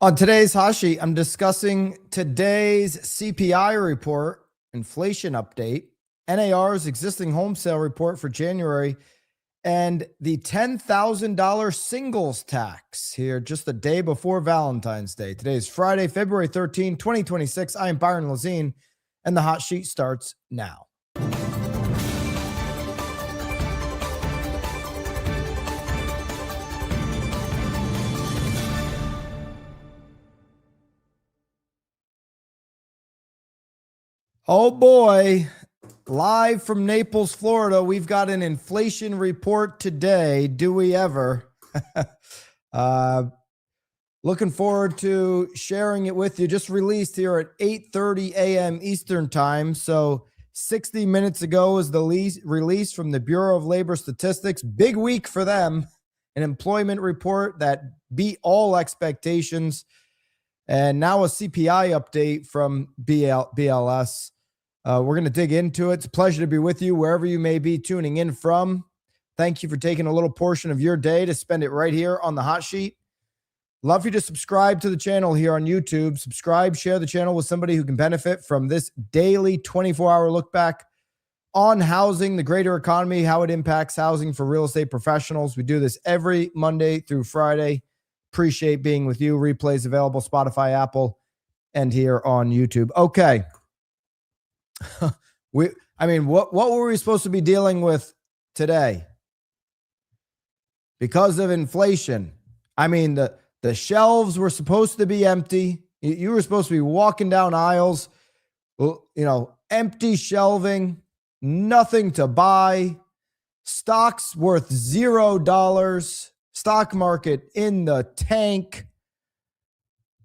On today's hot sheet, I'm discussing today's CPI report, inflation update, NAR's existing home sale report for January, and the $10,000 singles tax here just the day before Valentine's Day. Today is Friday, February 13, 2026. I am Byron Lazine, and the hot sheet starts now. Oh boy, live from Naples, Florida, we've got an inflation report today. Do we ever? Looking forward to sharing it with you. Just released here at 8:30 a.m. Eastern time. So 60 minutes ago was the release from the Bureau of Labor Statistics. Big week for them. An employment report that beat all expectations. And now a CPI update from BLS. We're going to dig into it. It's a pleasure to be with you wherever you may be tuning in from. Thank you for taking a little portion of your day to spend it right here on the hot sheet. Love you to subscribe to the channel here on YouTube. Subscribe, share the channel with somebody who can benefit from this daily 24-hour look back on housing, the greater economy, how it impacts housing for real estate professionals. We do this every Monday through Friday. Appreciate being with you. Replays available Spotify, Apple, and here on YouTube. Okay. What were we supposed to be dealing with today? Because of inflation. The shelves were supposed to be empty. You were supposed to be walking down aisles, empty shelving, nothing to buy, stocks worth $0, stock market in the tank,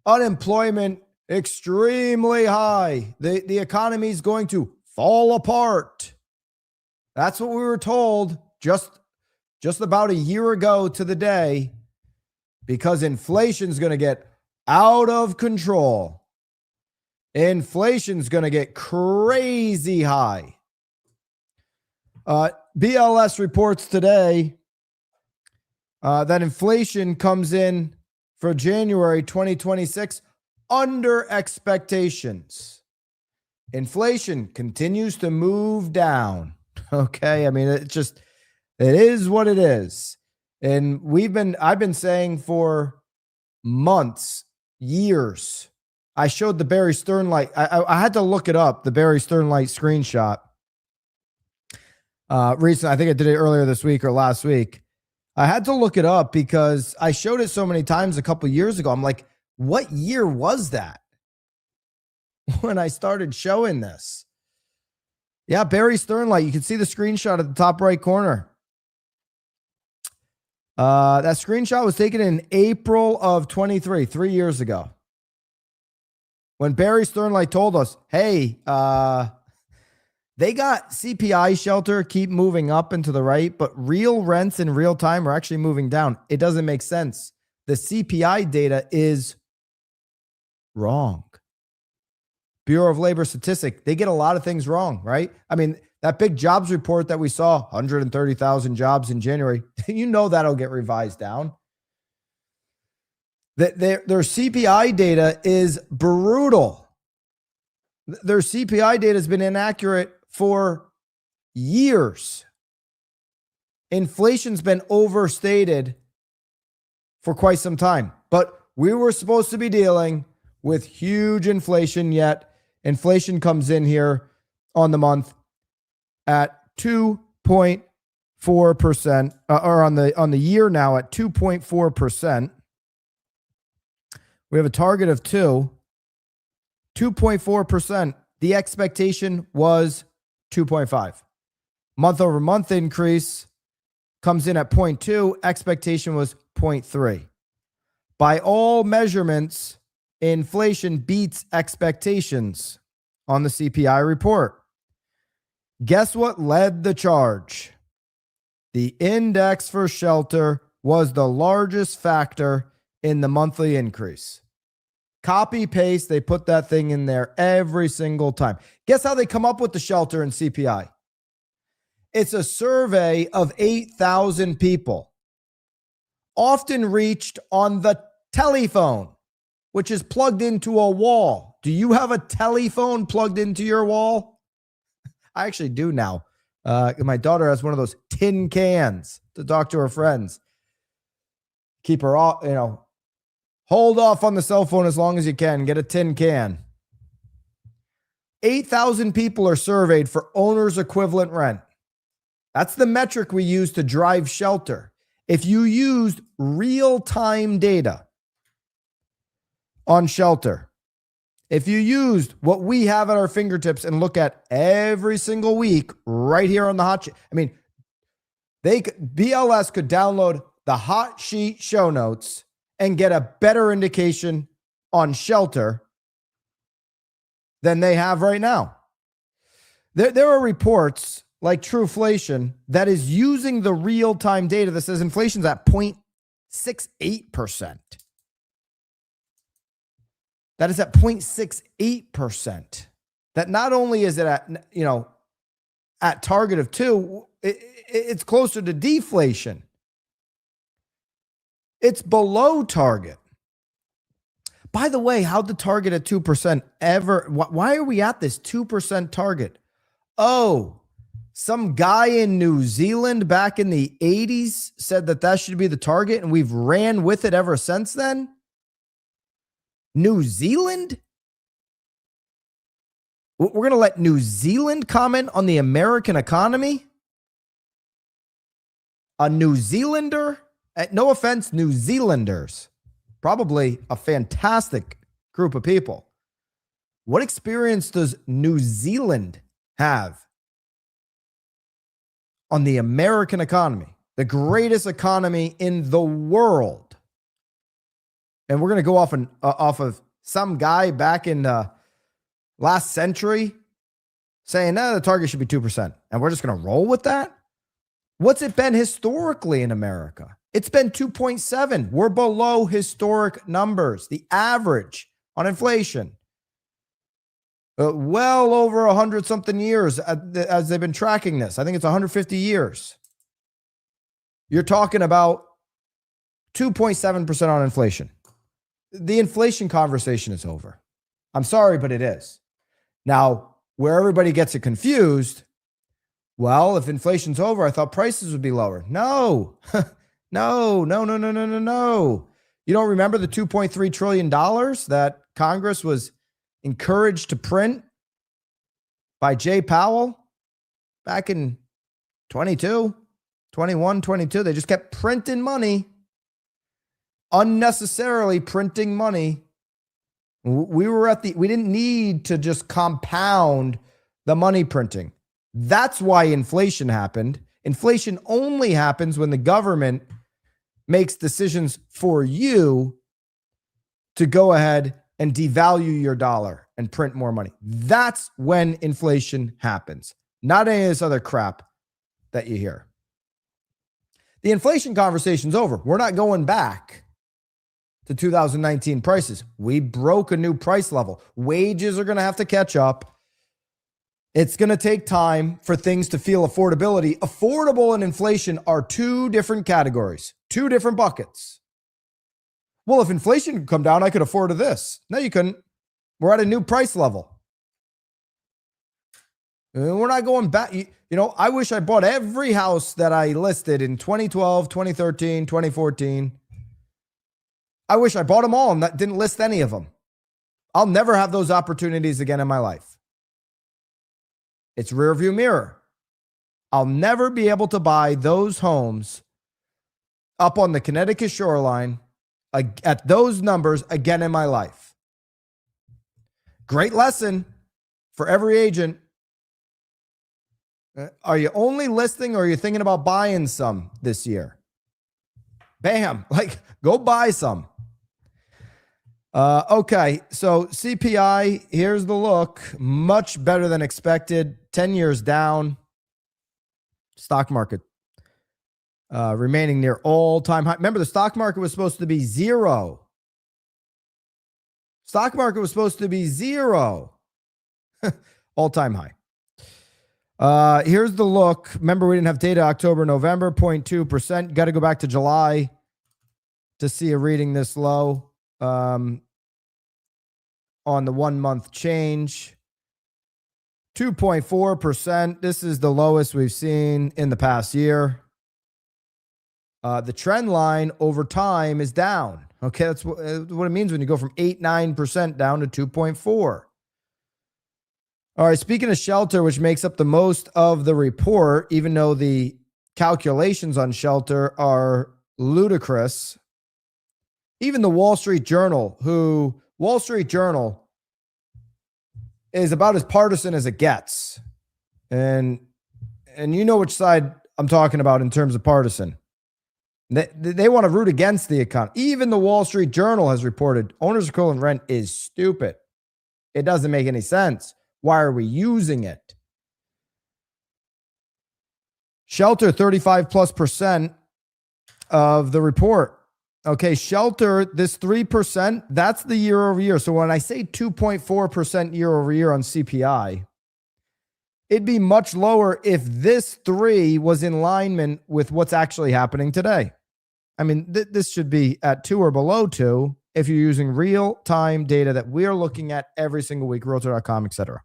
unemployment extremely high. The economy is going to fall apart. That's what we were told just about a year ago to the day, because inflation's going to get out of control. Inflation's going to get crazy high. BLS reports today that inflation comes in for January 2026 under expectations. Inflation continues to move down. Okay. It is what it is. And I've been saying for months, years, I showed the Barry Sternlight. I had to look it up, the Barry Sternlight screenshot. Recently, I think I did it earlier this week or last week. I had to look it up because I showed it so many times a couple years ago. I'm like, what year was that when I started showing this? Yeah, Barry Sternlight. You can see the screenshot at the top right corner. That screenshot was taken in April of 23, 3 years ago. When Barry Sternlight told us, hey, they got CPI shelter keep moving up and to the right, but real rents in real time are actually moving down. It doesn't make sense. The CPI data is wrong. Bureau of Labor Statistics, they get a lot of things wrong, right? That big jobs report that we saw, 130,000 jobs in January, that'll get revised down. Their CPI data is brutal. Their CPI data has been inaccurate for years. Inflation's been overstated for quite some time, but we were supposed to be dealing with huge inflation, yet inflation comes in here on the month at 2.4%, or on the year now at 2.4%. We have a target of 2.4%. The expectation was 2.5. Month over month increase comes in at 0.2. Expectation was 0.3. By all measurements, inflation beats expectations on the CPI report. Guess what led the charge? The index for shelter was the largest factor in the monthly increase. Copy paste, they put that thing in there every single time. Guess how they come up with the shelter and CPI? It's a survey of 8,000 people, often reached on the telephone. which is plugged into a wall. Do you have a telephone plugged into your wall? I actually do now. My daughter has one of those tin cans to talk to her friends. Keep her off, hold off on the cell phone as long as you can. Get a tin can. 8,000 people are surveyed for owner's equivalent rent. That's the metric we use to drive shelter. If you used real-time data on shelter, if you used what we have at our fingertips and look at every single week right here on the hot sheet, BLS could download the hot sheet show notes and get a better indication on shelter than they have right now. There are reports like Trueflation that is using the real-time data that says inflation's at 0.68%. That is at 0.68%. That not only is it at target of 2, it's closer to deflation. It's below target. By the way, how'd the target at 2% ever? Why are we at this 2% target? Oh, some guy in New Zealand back in the 80s said that should be the target, and we've ran with it ever since then? New Zealand? We're going to let New Zealand comment on the American economy? A New Zealander? No offense, New Zealanders. Probably a fantastic group of people. What experience does New Zealand have on the American economy? The greatest economy in the world. And we're going to go off of some guy back in last century saying, no, the target should be 2%. And we're just going to roll with that? What's it been historically in America? It's been 2.7. We're below historic numbers, the average on inflation. Well over 100-something years as they've been tracking this. I think it's 150 years. You're talking about 2.7% on inflation. The inflation conversation is over. I'm sorry, but it is. Now, where everybody gets it confused, well, if inflation's over, I thought prices would be lower. No. No. You don't remember the $2.3 trillion that Congress was encouraged to print by Jay Powell back in 21, 22? They just kept printing money, unnecessarily printing money. We didn't need to just compound the money printing. That's why inflation happened. Inflation only happens when the government makes decisions for you to go ahead and devalue your dollar and print more money. That's when inflation happens, not any of this other crap that you hear. The inflation conversation's over. We're not going back to 2019 prices. We broke a new price level. Wages are going to have to catch up. It's going to take time for things to feel affordability. Affordable and inflation are two different categories, two different buckets. Well, if inflation could come down, I could afford this. No, you couldn't. We're at a new price level. We're not going back. I wish I bought every house that I listed in 2012, 2013, 2014. I wish I bought them all and didn't list any of them. I'll never have those opportunities again in my life. It's rearview mirror. I'll never be able to buy those homes up on the Connecticut shoreline at those numbers again in my life. Great lesson for every agent. Are you only listing or are you thinking about buying some this year? Bam, go buy some. Okay, so CPI, here's the look. Much better than expected. 10 years down. Stock market remaining near all-time high. Remember, the stock market was supposed to be zero. Stock market was supposed to be zero. All-time high. Here's the look. Remember, we didn't have data October, November, 0.2%. Got to go back to July to see a reading this low. on the 1 month change. 2.4%. This is the lowest we've seen in the past year. The trend line over time is down. Okay, that's what it means when you go from 8-9% down to 2.4. All right, speaking of shelter, which makes up the most of the report, even though the calculations on shelter are ludicrous, even the Wall Street Journal is about as partisan as it gets. And you know which side I'm talking about in terms of partisan. They want to root against the economy. Even the Wall Street Journal has reported owner's equivalent rent is stupid. It doesn't make any sense. Why are we using it? Shelter, 35+% of the report. Okay, shelter, this 3%, that's the year over year. So when I say 2.4% year over year on CPI, it'd be much lower if this 3 was in alignment with what's actually happening today. I mean, this should be at 2 or below 2 if you're using real-time data that we are looking at every single week, realtor.com, et cetera.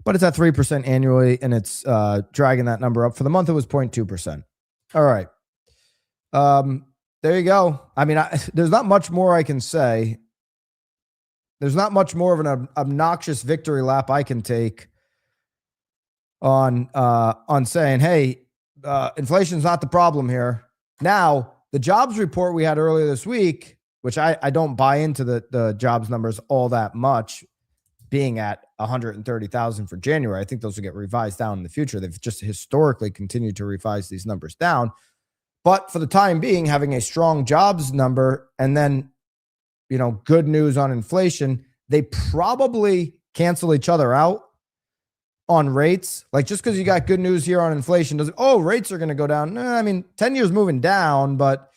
But it's at 3% annually, and it's dragging that number up. For the month, it was 0.2%. All right. There you go. I mean, there's not much more I can say. There's not much more of an obnoxious victory lap I can take on saying, hey, inflation's not the problem here. Now, the jobs report we had earlier this week, which I don't buy into the jobs numbers all that much, being at 130,000 for January. I think those will get revised down in the future. They've just historically continued to revise these numbers down. But for the time being, having a strong jobs number and then, good news on inflation, they probably cancel each other out on rates. Like, just because you got good news here on inflation doesn't, rates are going to go down. I mean, 10 years moving down, but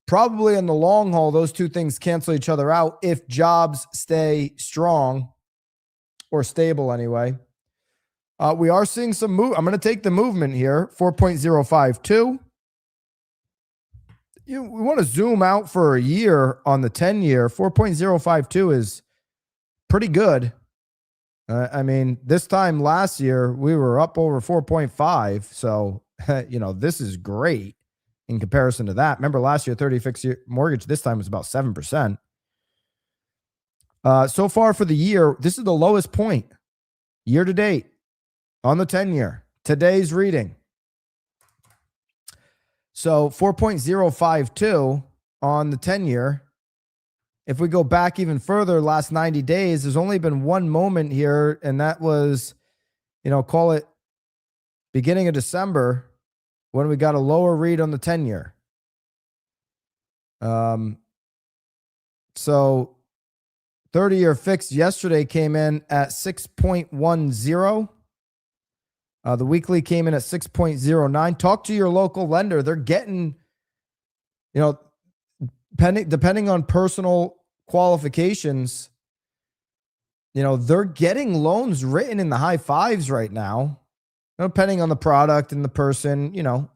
probably in the long haul, those two things cancel each other out if jobs stay strong or stable anyway. We are seeing some move. I'm going to take the movement here, 4.052. We want to zoom out for a year on the 10-year. 4.052 is pretty good. I mean, this time last year, we were up over 4.5. So, this is great in comparison to that. Remember last year, 30 fixed year mortgage, this time was about 7%. So far for the year, this is the lowest point year to date on the 10-year. Today's reading. So 4.052 on the 10-year. If we go back even further, last 90 days, there's only been one moment here, and that was, call it beginning of December when we got a lower read on the 10-year. So 30-year fixed yesterday came in at 6.10. The weekly came in at 6.09. Talk to your local lender. They're getting, depending on personal qualifications, they're getting loans written in the high fives right now. Depending on the product and the person,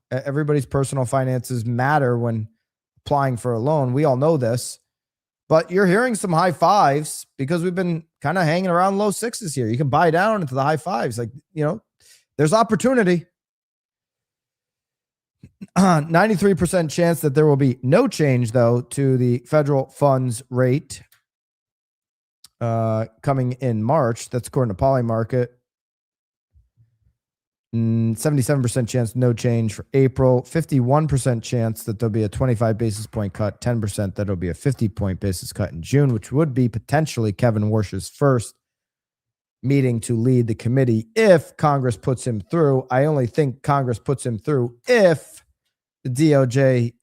everybody's personal finances matter when applying for a loan. We all know this. But you're hearing some high fives because we've been kind of hanging around low sixes here. You can buy down into the high fives. There's opportunity. 93% chance that there will be no change, though, to the federal funds rate coming in March. That's according to Polymarket. 77% chance no change for April. 51% chance that there'll be a 25 basis point cut. 10% that there'll be a 50-point basis cut in June, which would be potentially Kevin Warsh's first meeting to lead the committee if Congress puts him through. I only think Congress puts him through if the DOJ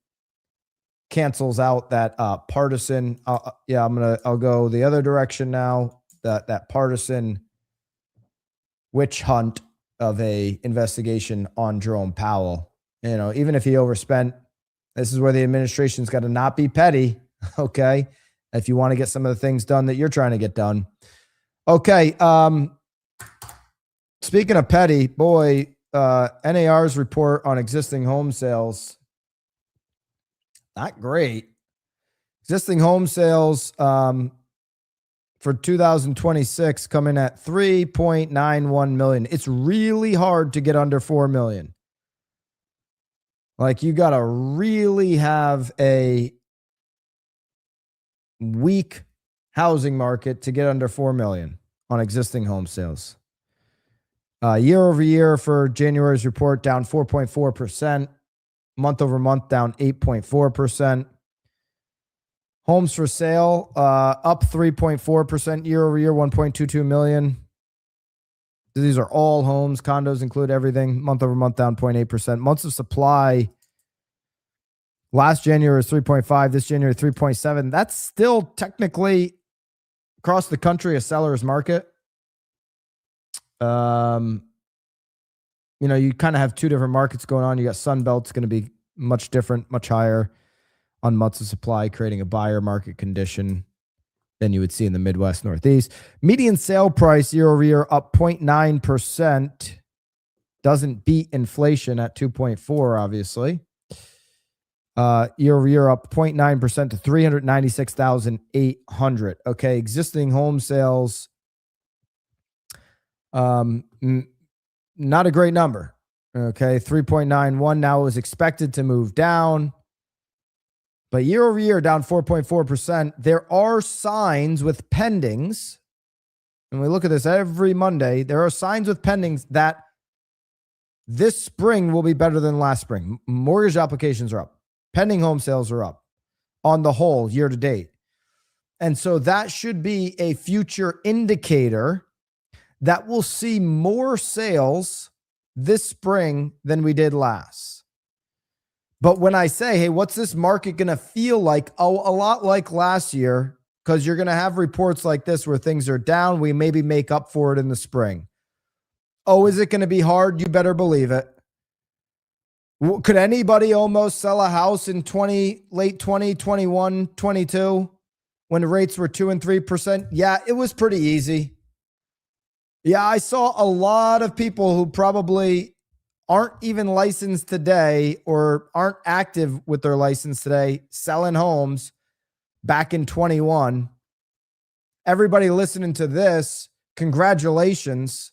cancels out that partisan. I'll go the other direction now. That partisan witch hunt of a investigation on Jerome Powell. Even if he overspent, this is where the administration's got to not be petty. Okay, if you want to get some of the things done that you're trying to get done. Okay. Speaking of petty, NAR's report on existing home sales, not great. Existing home sales for 2026 come in at 3.91 million. It's really hard to get under 4 million. Like, you got to really have a weak housing market to get under 4 million on existing home sales. Year over year for January's report, down 4.4%. Month over month, down 8.4%. Homes for sale, up 3.4% year over year, 1.22 million. These are all homes. Condos include everything. Month over month, down 0.8%. Months of supply, last January was 3.5. This January, 3.7. That's still technically across the country a seller's market. You kind of have two different markets going on. You got Sun Belt's going to be much different, much higher on months of supply, creating a buyer market condition than you would see in the Midwest, Northeast. Median sale price year over year up 0.9%. Doesn't beat inflation at 2.4, obviously. Year over year up 0.9% to 396,800. Okay, existing home sales, not a great number. Okay, 3.91. Now it was expected to move down, but year over year down 4.4%. There are signs with pendings, and we look at this every Monday. There are signs with pendings that this spring will be better than last spring. Mortgage applications are up. Pending home sales are up on the whole year to date. And so that should be a future indicator that we'll see more sales this spring than we did last. But when I say, hey, what's this market going to feel like? Oh, a lot like last year, because you're going to have reports like this where things are down. We maybe make up for it in the spring. Oh, is it going to be hard? You better believe it. Could anybody almost sell a house in late 2021, 22 when the rates were 2% and 3%? Yeah, it was pretty easy. Yeah, I saw a lot of people who probably aren't even licensed today or aren't active with their license today selling homes back in 21. Everybody listening to this, congratulations.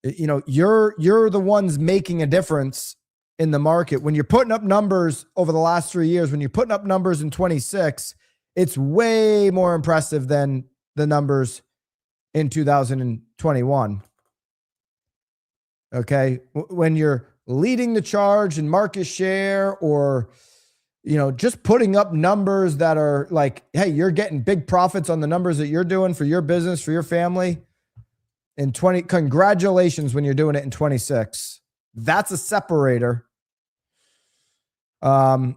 You're the ones making a difference in the market. When you're putting up numbers over the last 3 years, when you're putting up numbers in 26, it's way more impressive than the numbers in 2021. Okay. When you're leading the charge in market share, or, just putting up numbers that are like, hey, you're getting big profits on the numbers that you're doing for your business, for your family in 20, congratulations when you're doing it in 26. That's a separator. This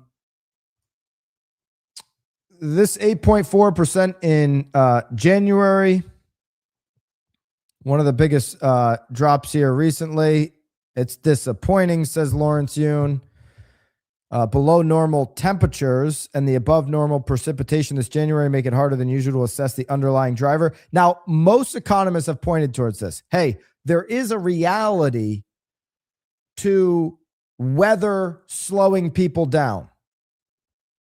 8.4% in January, one of the biggest drops here recently. It's disappointing, says Lawrence Yoon. Below normal temperatures and the above normal precipitation this January make it harder than usual to assess the underlying driver. Now, most economists have pointed towards this. Hey, there is a reality to weather slowing people down.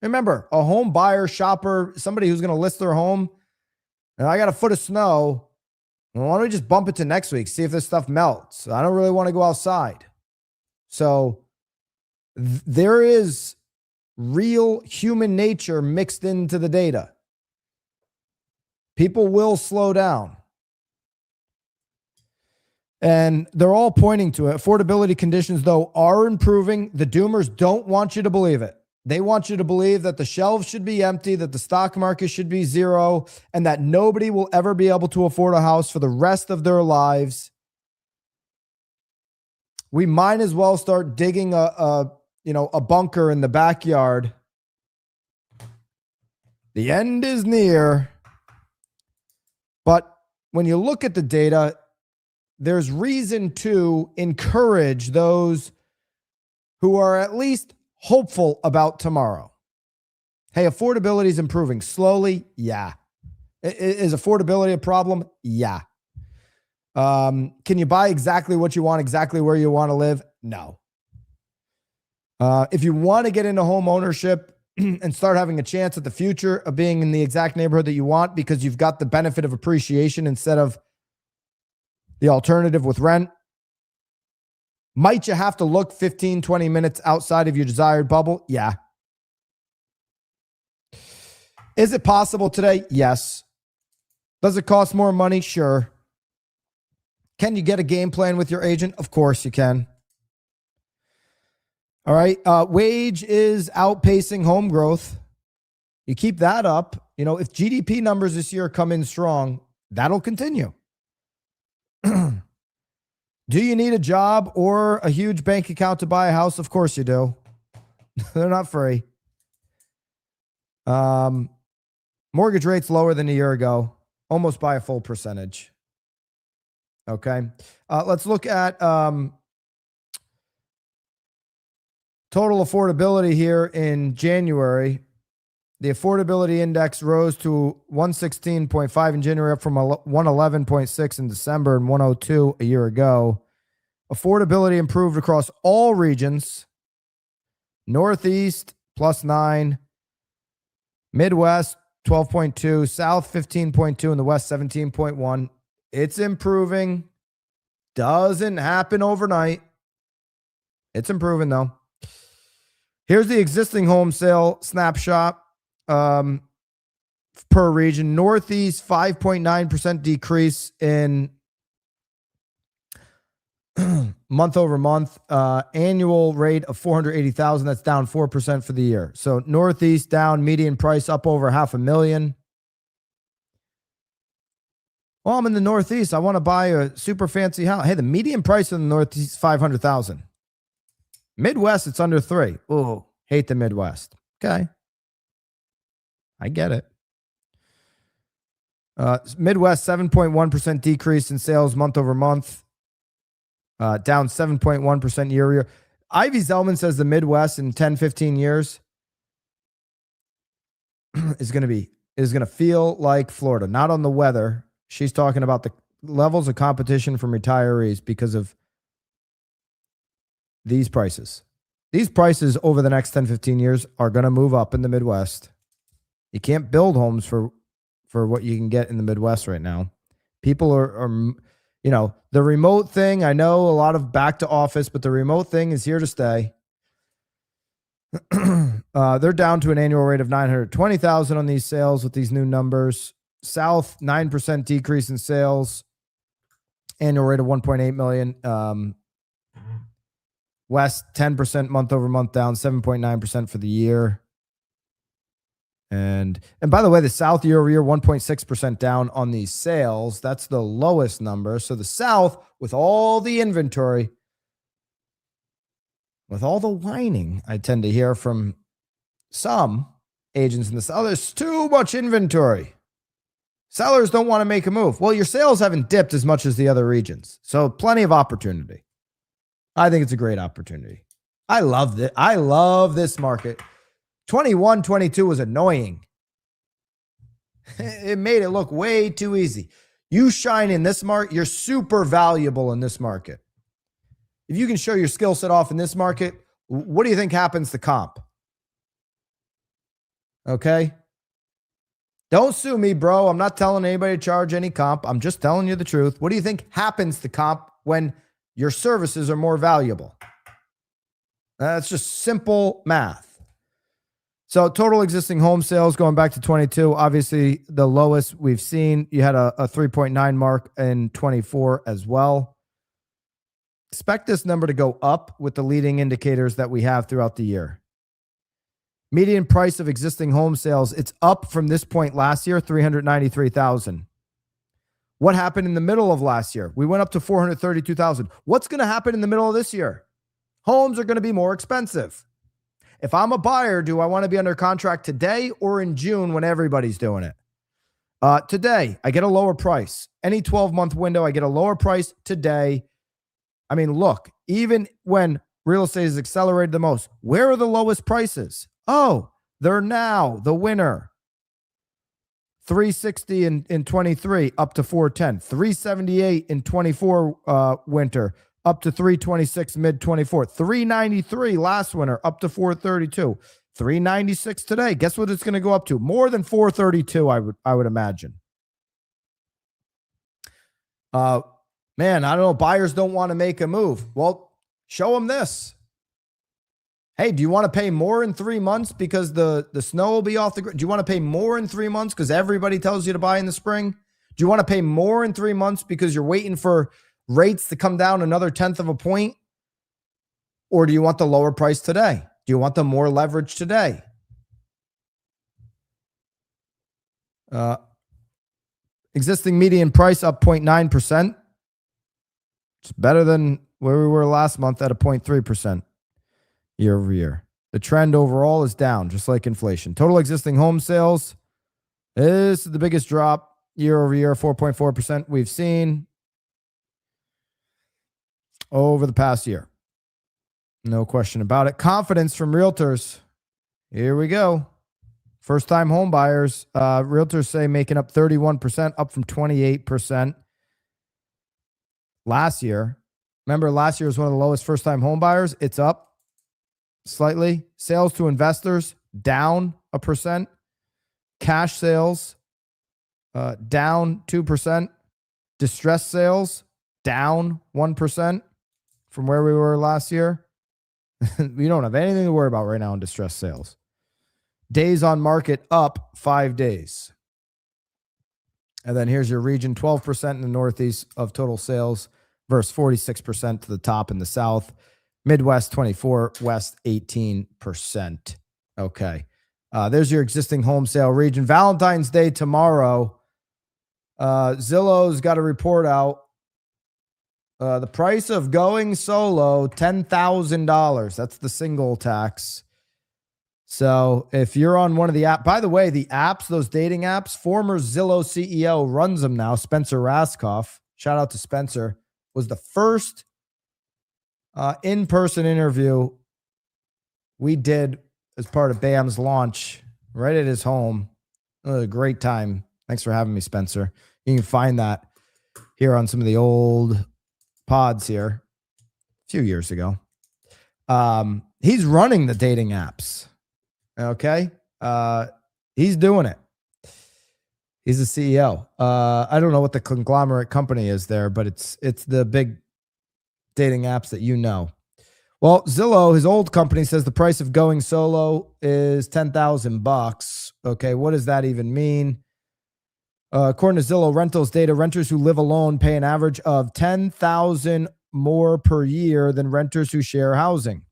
Remember, a home buyer, shopper, somebody who's going to list their home, and I got a foot of snow. Well, why don't we just bump it to next week, see if this stuff melts? I don't really want to go outside. So there is real human nature mixed into the data. People will slow down. And they're all pointing to it. Affordability conditions, though, are improving. The doomers don't want you to believe it. They want you to believe that the shelves should be empty, that the stock market should be zero, and that nobody will ever be able to afford a house for the rest of their lives. We might as well start digging a bunker in the backyard. The end is near. But when you look at the data, there's reason to encourage those who are at least hopeful about tomorrow. Hey, affordability is improving slowly. Yeah. Is affordability a problem? Yeah. Can you buy exactly what you want, exactly where you want to live? No. If you want to get into home ownership, and start having a chance at the future of being in the exact neighborhood that you want because you've got the benefit of appreciation instead of the alternative with rent. Might you have to look 15, 20 minutes outside of your desired bubble? Yeah. Is it possible today? Yes. Does it cost more money? Sure. Can you get a game plan with your agent? Of course you can. All right. Wage is outpacing home growth. You keep that up. You know, if GDP numbers this year come in strong, that'll continue. Do you need a job or a huge bank account to buy a house? Of course you do. They're not free. Mortgage rates lower than a year ago, almost by a full percentage. Okay. Let's look at total affordability here in January. The affordability index rose to 116.5 in January, up from 111.6 in December and 102 a year ago. Affordability improved across all regions. Northeast, +9. Midwest, 12.2. South, 15.2. And the West, 17.1. It's improving. Doesn't happen overnight. It's improving, though. Here's the existing home sale snapshot. Per region. Northeast, 5.9% decrease in month over month. Annual rate of 480,000. That's down 4% for the year. So Northeast down, median price up over $500,000. Well, I'm in the Northeast. I want to buy a super fancy house. Hey, the median price in the Northeast is 500,000. Midwest, it's under 3. Oh, hate the Midwest. Okay. I get it. Midwest, 7.1% decrease in sales month over month. Down 7.1% year over year. Ivy Zellman says the Midwest in 10, 15 years is going to feel like Florida. Not on the weather. She's talking about the levels of competition from retirees because of these prices. These prices over the next 10, 15 years are going to move up in the Midwest. You can't build homes for what you can get in the Midwest right now. People are, you know, the remote thing. I know a lot of back to office, but the remote thing is here to stay. They're down to an annual rate of 920,000 on these sales with these new numbers. South, 9% decrease in sales, annual rate of 1.8 million. West, 10% month over month down, 7.9% for the year. And by the way, the South year over year, 1.6% down on these sales. That's the lowest number. So the South, with all the inventory, with all the whining I tend to hear from some agents in the South, there's too much inventory. Sellers don't want to make a move. Well, your sales haven't dipped as much as the other regions. So plenty of opportunity. I think it's a great opportunity. I love it. I love this market. 21, 22 was annoying. It made it look way too easy. You shine in this market, you're super valuable in this market. If you can show your skill set off in this market, what do you think happens to comp? Okay? Don't sue me, bro. I'm not telling anybody to charge any comp. I'm just telling you the truth. What do you think happens to comp when your services are more valuable? That's just simple math. So total existing home sales going back to 22, obviously the lowest we've seen. You had a 3.9 mark in 24 as well. Expect this number to go up with the leading indicators that we have throughout the year. Median price of existing home sales, it's up from this point last year, 393,000. What happened in the middle of last year? We went up to 432,000. What's going to happen in the middle of this year? Homes are going to be more expensive. If I'm a buyer, do I want to be under contract today or in June when everybody's doing it? Today, I get a lower price. Any 12-month window, I get a lower price today. I mean, look, even when real estate is accelerated the most, where are the lowest prices? Oh, they're now the winner. 360 in 23, up to 410. 378 in 24 winter, up to 326 mid 24. 393 last winter, up to 432. 396 today. Guess what it's going to go up to? More than 432, I would imagine. Man, I don't know. Buyers don't want to make a move. Well, show them this. Hey, do you want to pay more in 3 months because the snow will be off the ground? Do you want to pay more in 3 months because everybody tells you to buy in the spring? Do you want to pay more in 3 months because you're waiting for rates to come down another 1/10 of a point? Or do you want the lower price today? Do you want the more leverage today? Existing median price up 0.9%. It's better than where we were last month at a 0.3% year over year. The trend overall is down, just like inflation. Total existing home sales is the biggest drop year over year, 4.4% we've seen over the past year. No question about it. Confidence from realtors. Here we go. First-time home buyers, realtors say making up 31%, up from 28% last year. Remember, last year was one of the lowest first-time home buyers. It's up slightly. Sales to investors, down 1%. Cash sales, down 2%. Distressed sales, down 1% from where we were last year. We don't have anything to worry about right now in distressed sales. Days on market up 5 days. And then here's your region, 12% in the Northeast of total sales versus 46% to the top in the South. Midwest, 24, West, 18%. Okay. There's your existing home sale region. Valentine's Day tomorrow. Zillow's got a report out. The price of going solo, $10,000. That's the single tax. So if you're on one of the apps, by the way, the apps, those dating apps, former Zillow CEO runs them now, Spencer Raskoff. Shout out to Spencer. Was the first in-person interview we did as part of BAM's launch right at his home. It was a great time. Thanks for having me, Spencer. You can find that here on some of the old pods here a few years ago. He's running the dating apps. Okay. He's doing it. He's a CEO. I don't know what the conglomerate company is there, but it's the big dating apps that you know. Well, Zillow, his old company, says the price of going solo is $10,000. Okay. What does that even mean? According to Zillow rentals data, renters who live alone pay an average of $10,000 more per year than renters who share housing.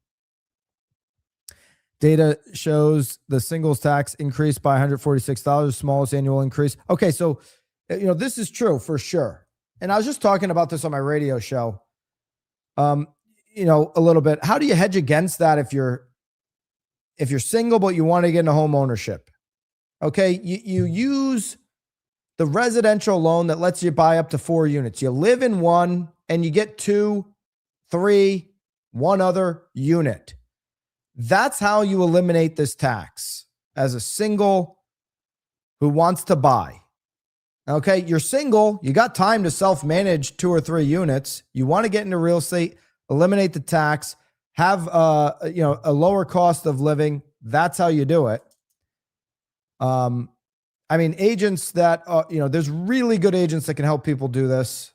Data shows the singles tax increased by $146, smallest annual increase. Okay, so this is true for sure. And I was just talking about this on my radio show. A little bit. How do you hedge against that if you're single but you want to get into home ownership? Okay, you use the residential loan that lets you buy up to 4 units. You live in one and you get 2, 3, one other unit. That's how you eliminate this tax as a single who wants to buy. Okay, you're single, you got time to self-manage 2 or 3 units. You want to get into real estate, eliminate the tax, have a lower cost of living. That's how you do it. Agents that there's really good agents that can help people do this.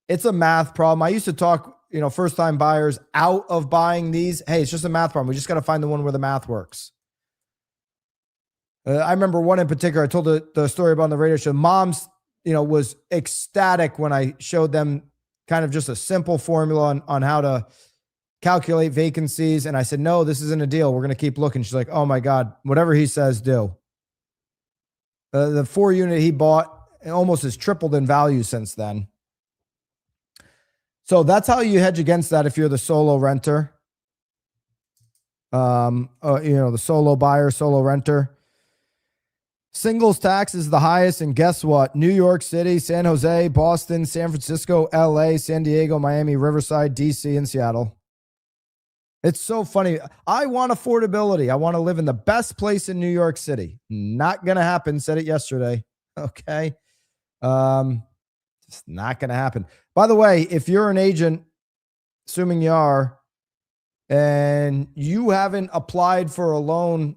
It's a math problem. I used to talk first-time buyers out of buying these. Hey, it's just a math problem. We just got to find the one where the math works. I remember one in particular. I told the story about on the radio show. Moms, was ecstatic when I showed them kind of just a simple formula on how to calculate vacancies. And I said, no, this isn't a deal. We're going to keep looking. She's like, oh my God, whatever he says, do. The 4 unit he bought almost has tripled in value since then. So that's how you hedge against that if you're the solo renter. The solo buyer, solo renter. Singles tax is the highest, and guess what? New York City, San Jose, Boston, San Francisco, LA, San Diego, Miami, Riverside, DC, and Seattle. It's so funny. I want affordability. I want to live in the best place in New York City. Not going to happen. Said it yesterday. Okay. It's not going to happen. By the way, if you're an agent, assuming you are, and you haven't applied for a loan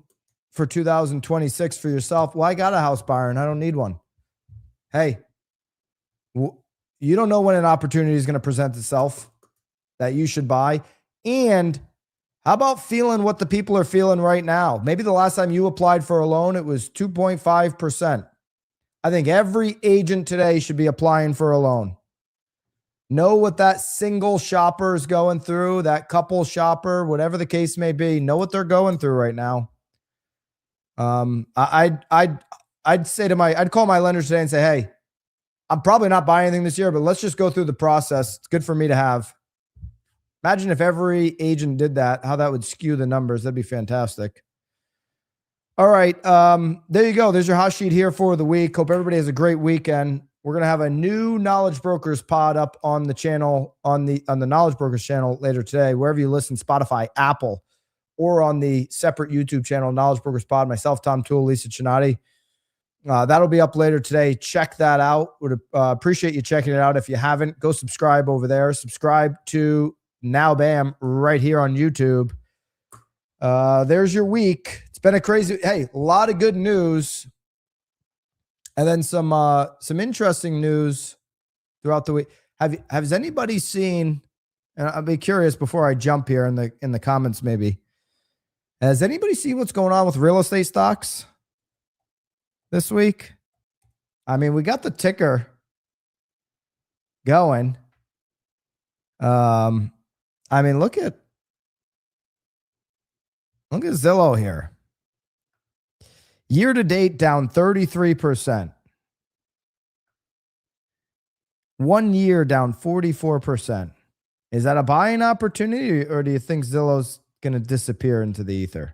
for 2026 for yourself, well, I got a house, Byron. I don't need one. Hey, you don't know when an opportunity is going to present itself that you should buy. And how about feeling what the people are feeling right now? Maybe the last time you applied for a loan, it was 2.5%. I think every agent today should be applying for a loan. Know what that single shopper is going through, that couple shopper, whatever the case may be. Know what they're going through right now. I'd call my lender today and say, hey, I'm probably not buying anything this year, but let's just go through the process. It's good for me to have. Imagine if every agent did that, how that would skew the numbers. That'd be fantastic. All right. There you go. There's your hot sheet here for the week. Hope everybody has a great weekend. We're going to have a new Knowledge Brokers pod up on the channel, on the Knowledge Brokers channel later today, wherever you listen, Spotify, Apple, or on the separate YouTube channel, Knowledge Brokers Pod, myself, Tom Toole, Lisa Chinati. That'll be up later today. Check that out. Would appreciate you checking it out. If you haven't, go subscribe over there. Subscribe to Now Bam right here on YouTube. There's your week. It's been a crazy, a lot of good news. And then some interesting news throughout the week. Has anybody seen, and I'll be curious before I jump here in the comments maybe. Has anybody seen what's going on with real estate stocks this week? I mean, we got the ticker going. I mean, look at Zillow here. Year to date down 33%. 1 year down 44%. Is that a buying opportunity, or do you think Zillow's going to disappear into the ether?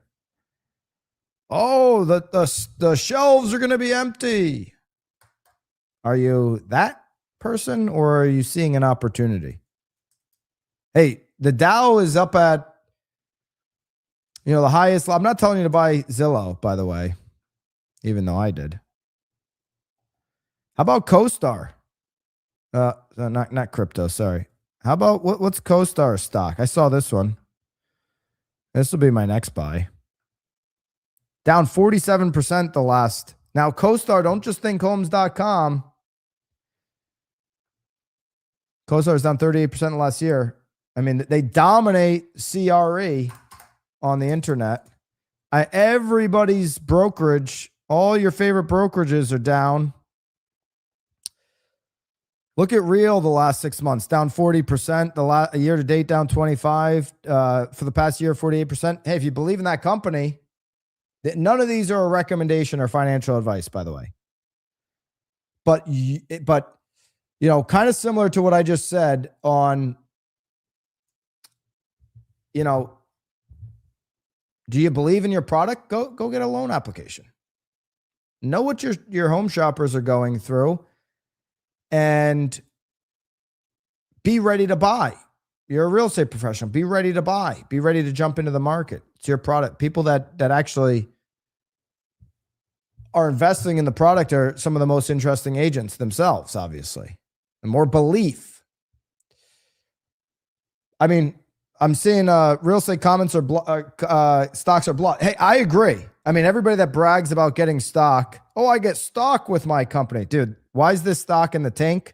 Oh, the shelves are going to be empty. Are you that person, or are you seeing an opportunity? Hey, the Dow is up at, the highest. I'm not telling you to buy Zillow, by the way, even though I did. How about CoStar? Not crypto, sorry. How about what's CoStar stock? I saw this one. This will be my next buy. Down 47% the last. Now, CoStar, don't just think homes.com. CoStar is down 38% last year. I mean, they dominate CRE on the internet. Everybody's brokerage, all your favorite brokerages are down. Look at Real the last 6 months, down 40%. The year to date, down 25%. For the past year, 48%. Hey, if you believe in that company, none of these are a recommendation or financial advice, by the way. But kind of similar to what I just said on, do you believe in your product? Go get a loan application. Know what your home shoppers are going through, and be ready to buy. You're a real estate professional. Be ready to buy. Be ready to jump into the market. It's your product. People that actually are investing in the product are some of the most interesting agents themselves, obviously. And more belief. I mean, I'm seeing real estate comments are stocks are blocked. Hey, I agree. I mean, everybody that brags about getting stock. Oh, I get stock with my company. Dude, why is this stock in the tank?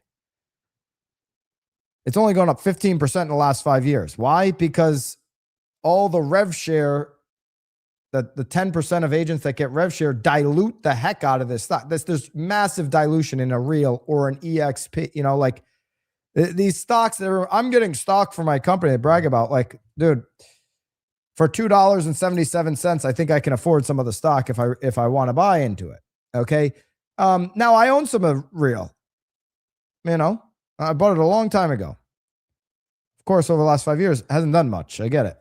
It's only gone up 15% in the last 5 years. Why? Because all the rev share, the 10% of agents that get rev share dilute the heck out of this stock. There's massive dilution in a Real or an EXP, these stocks I'm getting stock for my company. They brag about, dude, for $2.77, I think I can afford some of the stock if I want to buy into it. Okay. Now I own some of Real. I bought it a long time ago. Of course, over the last 5 years, it hasn't done much. I get it.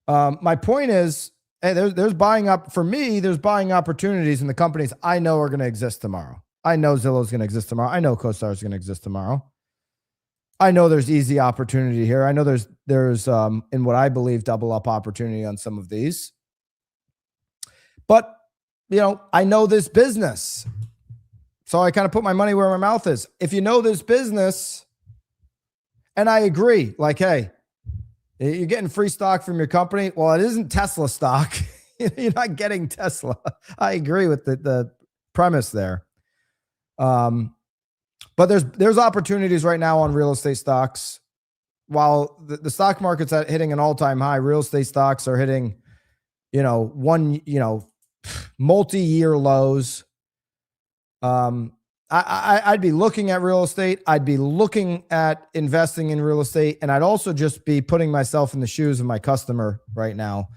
My point is, hey, there's buying up for me. There's buying opportunities in the companies I know are going to exist tomorrow. I know Zillow's going to exist tomorrow. I know CoStar is going to exist tomorrow. I know there's easy opportunity here. I know there's in what I believe double up opportunity on some of these. But, I know this business. So I kind of put my money where my mouth is. If you know this business, and I agree, hey, You're getting free stock from your company. Well, it isn't Tesla stock. You're not getting Tesla. I agree with the premise there. But there's opportunities right now on real estate stocks. While the stock market's hitting an all-time high, real estate stocks are hitting, multi-year lows. I'd be looking at real estate. I'd be looking at investing in real estate. And I'd also just be putting myself in the shoes of my customer right now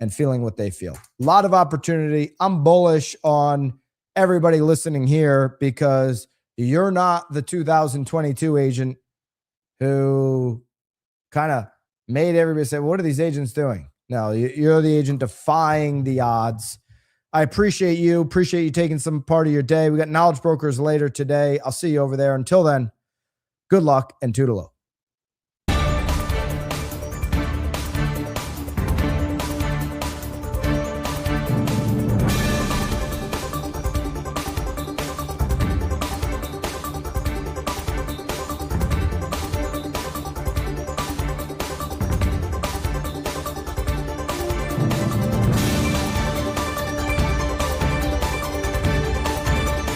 and feeling what they feel. A lot of opportunity. I'm bullish on everybody listening here because you're not the 2022 agent who kind of made everybody say, what are these agents doing? No, you're the agent defying the odds. I appreciate you taking some part of your day. We got Knowledge Brokers later today. I'll see you over there. Until then, good luck and toodaloo.